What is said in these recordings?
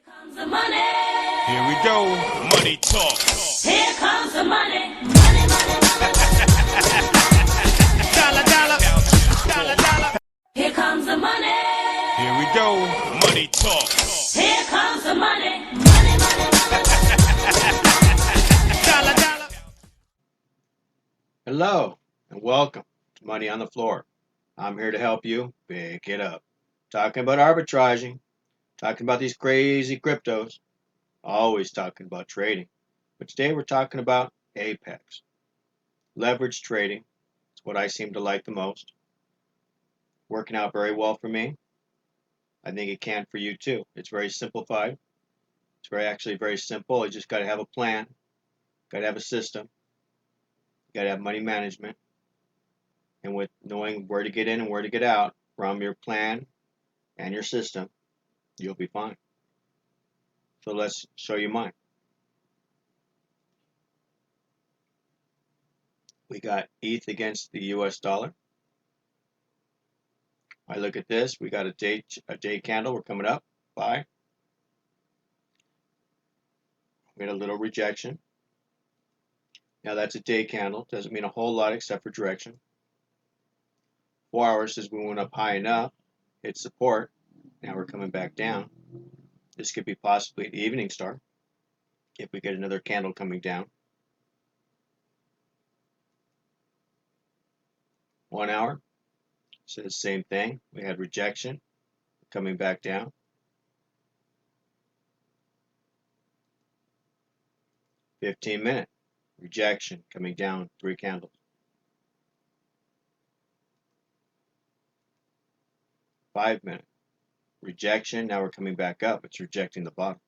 Comes the money. Here we go. Money talk. Here comes the money. Money, money, Dollar, dollar. Dollar, dollar. here comes the money. Here we go. Money talk. Here comes the money. Money, money, Dollar, dollar. Hello and welcome to Money on the Floor. I'm here to help you pick it up. Talking about arbitraging, talking about these crazy cryptos, always talking about trading. But today we're talking about Apex. Leverage trading. It's what I seem to like the most. Working out very well for me. I think it can for you too. It's very simplified. It's actually very simple. You just got to have a plan, got to have a system, got to have money management, and with knowing where to get in and where to get out from your plan and your system, you'll be fine. So let's show you mine. We got ETH against the US dollar. I look at this, we got a day candle, we're coming up, buy. We had a little rejection. Now that's a day candle, doesn't mean a whole lot except for direction. 4 hours says we went up high enough, hit support, now we're coming back down. This could be possibly an evening star if we get another candle coming down. 1 hour, says the same thing. We had rejection, coming back down. 15-minute, rejection, coming down, 3 candles. 5-minute, rejection, now we're coming back up. It's rejecting the bottom.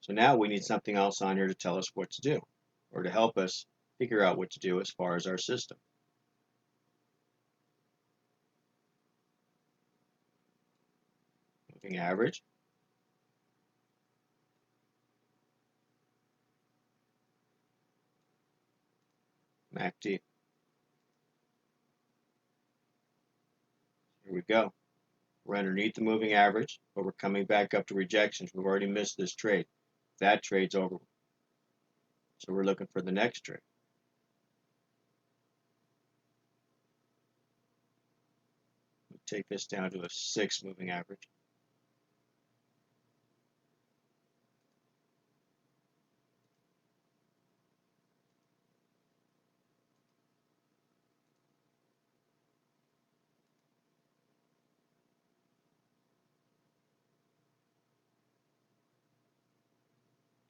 So now we need something else on here to tell us what to do, or to help us figure out what to do as far as our system. Moving average. MACD. Here we go. We're underneath the moving average, but we're coming back up to rejections. We've already missed this trade. That trade's over. So we're looking for the next trade. We'll take this down to a 6 moving average.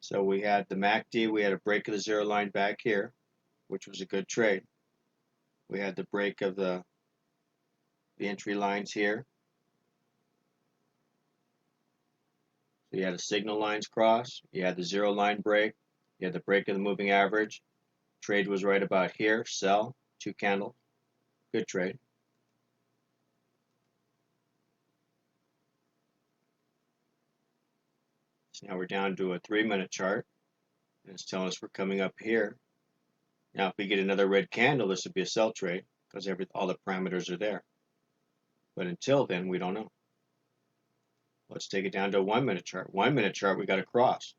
So we had the MACD, we had a break of the zero line back here, which was a good trade. We had the break of the entry lines here. So you had the signal lines cross, you had the zero line break, you had the break of the moving average. Trade was right about here, sell, 2 candles, good trade. So now we're down to a 3-minute chart, and it's telling us we're coming up here. Now if we get another red candle, this would be a sell trade, because all the parameters are there. But until then, we don't know. Let's take it down to a 1-minute chart. 1-minute chart, we got a cross.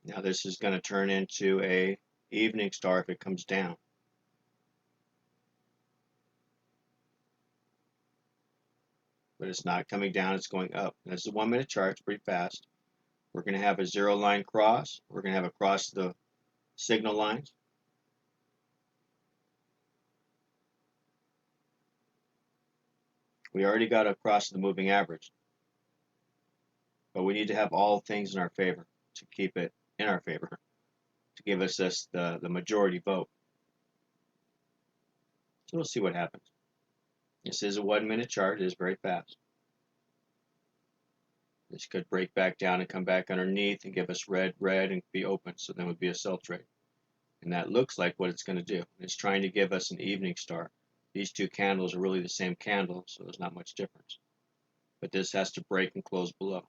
Now this is going to turn into a evening star if it comes down. But it's not coming down, it's going up. This is a 1-minute chart, it's pretty fast. We're going to have a zero line cross. We're going to have a cross the signal lines. We already got across the moving average. But we need to have all things in our favor to keep it in our favor, to give us the majority vote. So we'll see what happens. This is a 1-minute chart. It is very fast. This could break back down and come back underneath and give us red, and be open. So then it would be a sell trade. And that looks like what it's going to do. It's trying to give us an evening star. These 2 candles are really the same candle, so there's not much difference. But this has to break and close below.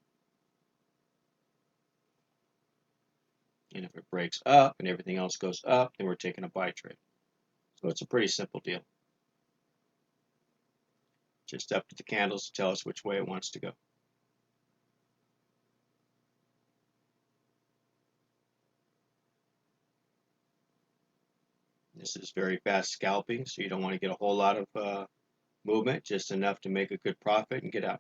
And if it breaks up and everything else goes up, then we're taking a buy trade. So it's a pretty simple deal. Just up to the candles to tell us which way it wants to go. This is very fast scalping, so you don't want to get a whole lot of movement, just enough to make a good profit and get out.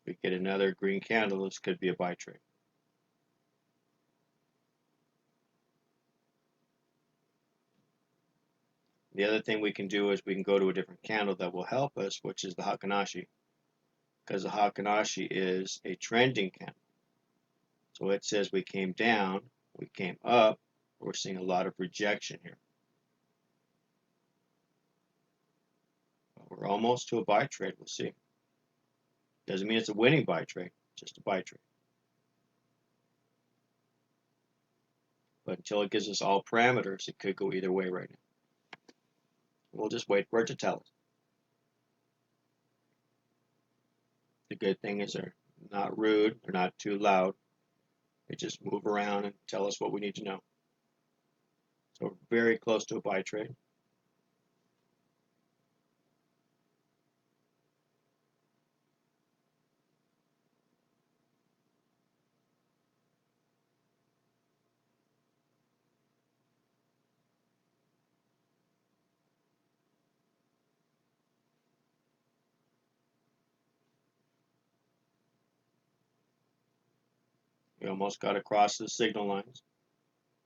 If we get another green candle, this could be a buy trade. The other thing we can do is we can go to a different candle that will help us, which is the Heikin-Ashi, because the Heikin-Ashi is a trending candle. So it says we came down, we came up, we're seeing a lot of rejection here. We're almost to a buy trade, we'll see. Doesn't mean it's a winning buy trade, just a buy trade. But until it gives us all parameters, it could go either way right now. We'll just wait for it to tell us. The good thing is they're not rude, they're not too loud. They just move around and tell us what we need to know. So we're very close to a buy trade. We almost got across the signal lines.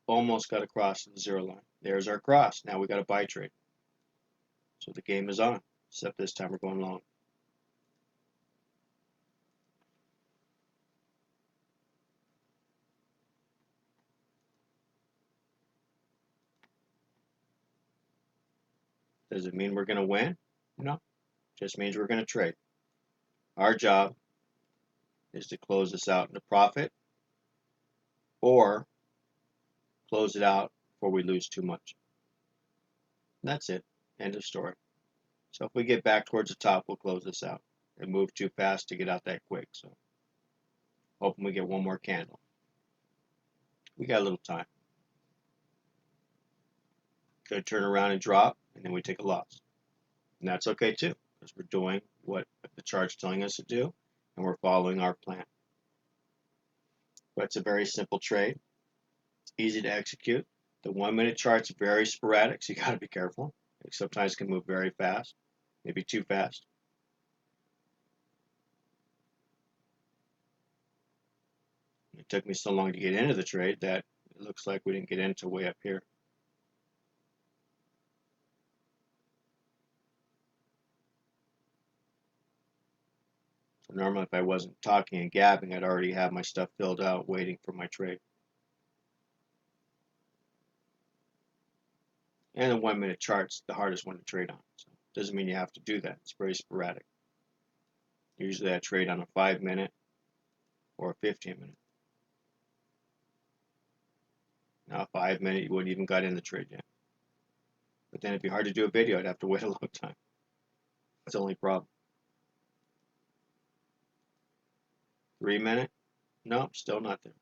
Almost got across the zero line. There's our cross. Now we got a buy trade. So the game is on, except this time we're going long. Does it mean we're going to win? No. Just means we're going to trade. Our job is to close this out into profit or close it out before we lose too much. And that's it. End of story. So if we get back towards the top, we'll close this out. It moved too fast to get out that quick. So hoping we get one more candle. We got a little time. Could turn around and drop, and then we take a loss. And that's okay too, because we're doing what the chart's telling us to do, and we're following our plan. But it's a very simple trade. It's easy to execute. The 1 minute chart's very sporadic, so you got to be careful. It sometimes can move very fast, maybe too fast. It took me so long to get into the trade that it looks like we didn't get into way up here. So normally if I wasn't talking and gabbing, I'd already have my stuff filled out waiting for my trade. And the 1 minute chart's the hardest one to trade on. So it doesn't mean you have to do that. It's very sporadic. Usually I trade on a 5 minute or a 15 minute. Now a 5 minute, you wouldn't even got in the trade yet. But then it'd be hard to do a video. I'd have to wait a long time. That's the only problem. 3 minute? Nope, still not there.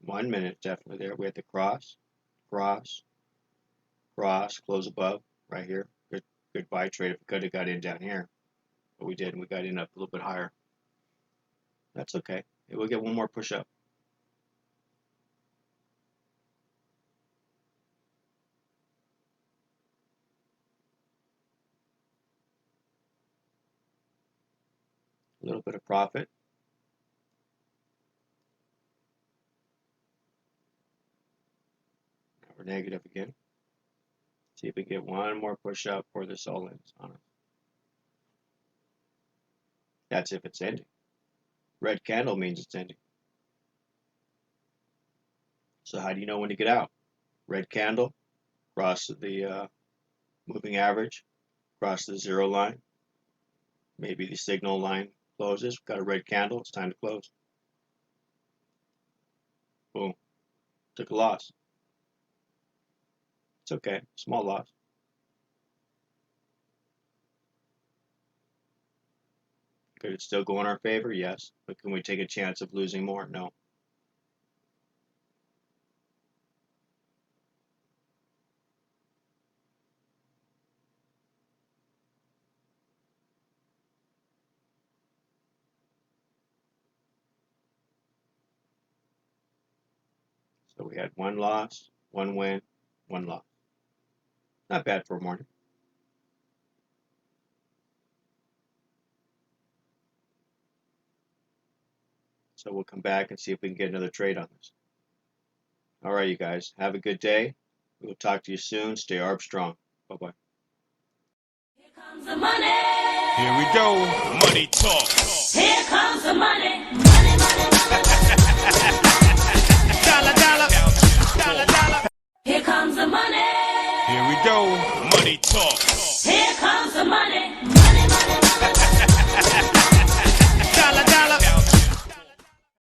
One minute, definitely there. We had the cross, cross, cross, close above, right here. Good buy trade if we could have got in down here. But we didn't. We got in up a little bit higher. That's okay. We'll get one more push up. A little bit of profit. Now we're negative again. See if we get one more push up before this all ends on us. That's if it's ending. Red candle means it's ending. So how do you know when to get out? Red candle, cross the moving average, cross the zero line, maybe the signal line close this. We've got a red candle. It's time to close. Boom. Took a loss. It's okay. Small loss. Could it still go in our favor? Yes. But can we take a chance of losing more? No. So we had one loss, one win, one loss. Not bad for a morning. So we'll come back and see if we can get another trade on this. All right, you guys. Have a good day. We'll talk to you soon. Stay ARB strong. Bye-bye. Here comes the money. Here we go. Money talk. Here comes the money. Money, money, money. Dollar, dollar. Dollar, dollar. Here comes the money. Here we go. Money talk. Here comes the money.